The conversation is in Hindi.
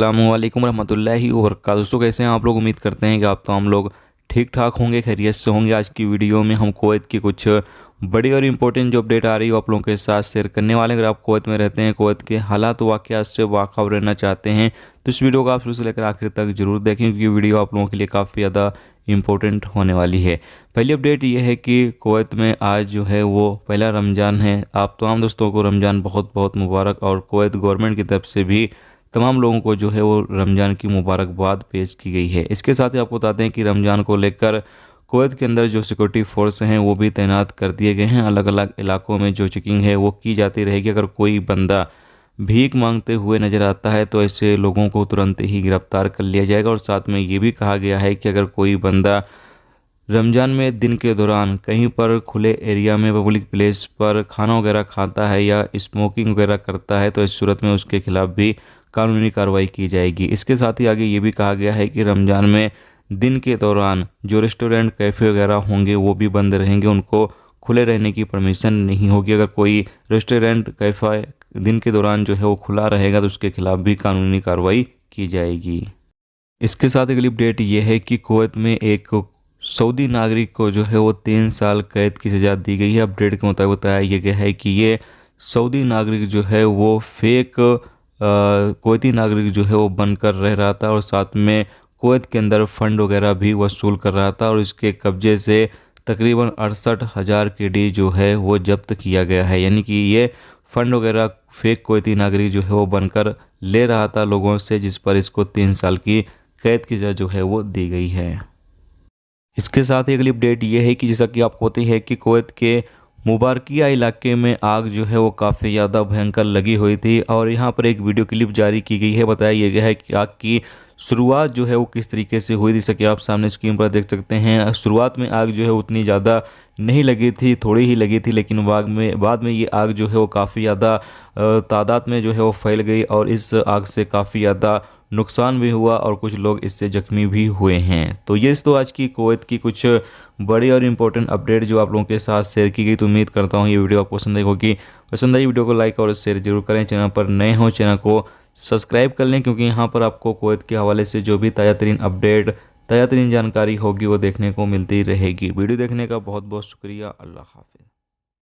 अस्सलामुअलैकुम रहमतुल्लाहि व बरकातहू। दोस्तों कैसे हैं आप लोग। उम्मीद करते हैं कि आप तमाम लोग ठीक ठाक होंगे, खैरियत से होंगे। आज की वीडियो में हम कुवैत की कुछ बड़ी और इम्पोर्टेंट जो अपडेट आ रही है आप लोगों के साथ शेयर करने वाले हैं। अगर आप कुवैत में रहते हैं, कुवैत के हालात वाक़यात से वाक़फ़ रहना चाहते हैं तो इस वीडियो को आप शुरू से लेकर आखिर तक जरूर देखें, क्योंकि वीडियो आप लोगों के लिए काफ़ी ज़्यादा इम्पोर्टेंट होने वाली है। पहली अपडेट ये है कि कुवैत में आज जो है वो पहला रमज़ान है। आप तमाम दोस्तों को रमज़ान बहुत बहुत मुबारक, और कुवैत गवर्नमेंट की तरफ से भी तमाम लोगों को जो है वो रमज़ान की मुबारकबाद पेश की गई है। इसके साथ ही आपको बताते हैं कि रमज़ान को लेकर कुवैत के अंदर जो सिक्योरिटी फोर्स हैं वो भी तैनात कर दिए गए हैं। अलग अलग इलाकों में जो चेकिंग है वो की जाती रहेगी। अगर कोई बंदा भीख मांगते हुए नज़र आता है तो ऐसे लोगों को तुरंत ही गिरफ्तार कर लिया जाएगा। और साथ में ये भी कहा गया है कि अगर कोई बंदा रमज़ान में दिन के दौरान कहीं पर खुले एरिया में पब्लिक प्लेस पर खाना वगैरह खाता है या स्मोकिंग वगैरह करता है तो इस सूरत में उसके खिलाफ भी कानूनी कार्रवाई की जाएगी। इसके साथ ही आगे ये भी कहा गया है कि रमज़ान में दिन के दौरान जो रेस्टोरेंट कैफ़े वगैरह होंगे वो भी बंद रहेंगे, उनको खुले रहने की परमिशन नहीं होगी। अगर कोई रेस्टोरेंट कैफ़े दिन के दौरान जो है वो खुला रहेगा तो उसके खिलाफ भी कानूनी कार्रवाई की जाएगी। इसके साथ अगली अपडेट ये है कि कुवैत में एक सऊदी नागरिक को जो है वो 3 साल कैद की सज़ा दी गई है। अपडेट के मुताबिक बताया यह गया है कि ये सऊदी नागरिक जो है वो फेक कुवैती नागरिक जो है वो बनकर रह रहा था, और साथ में कुवैत के अंदर फ़ंड वगैरह भी वसूल कर रहा था। और इसके कब्जे से तकरीबन 68,000 KD जो है वो जब्त किया गया है। यानी कि ये फ़ंड वगैरह फेक कुवैती नागरिक जो है वो बनकर ले रहा था लोगों से, जिस पर इसको 3 साल की कैद की सज़ा जो है वो दी गई है। इसके साथ ही अगली अपडेट ये है कि जैसा कि आपको पता है कि कुवैत के मुबारकिया इलाके में आग जो है वो काफ़ी ज़्यादा भयंकर लगी हुई थी, और यहाँ पर एक वीडियो क्लिप जारी की गई है। बताया यह गया है कि आग की शुरुआत जो है वो किस तरीके से हुई। जैसा कि आप सामने स्क्रीन पर देख सकते हैं, शुरुआत में आग जो है उतनी ज़्यादा नहीं लगी थी, थोड़ी ही लगी थी, लेकिन बाद में ये आग जो है वो काफ़ी ज़्यादा तादाद में जो है वो फैल गई, और इस आग से काफ़ी ज़्यादा नुकसान भी हुआ और कुछ लोग इससे जख्मी भी हुए हैं। तो ये तो आज की कुवैत की कुछ बड़ी और इम्पोर्टेंट अपडेट जो आप लोगों के साथ शेयर की गई। तो उम्मीद करता हूँ ये वीडियो आपको पसंद आई होगी। पसंद आई वीडियो को लाइक और शेयर जरूर करें। चैनल पर नए हो चैनल को सब्सक्राइब कर लें, क्योंकि यहाँ पर आपको कुवैत के हवाले से जो भी ताज़ा तरीन अपडेट, ताज़ा तरीन जानकारी होगी वो देखने को मिलती रहेगी। वीडियो देखने का बहुत बहुत शुक्रिया। अल्लाह हाफ़िज़।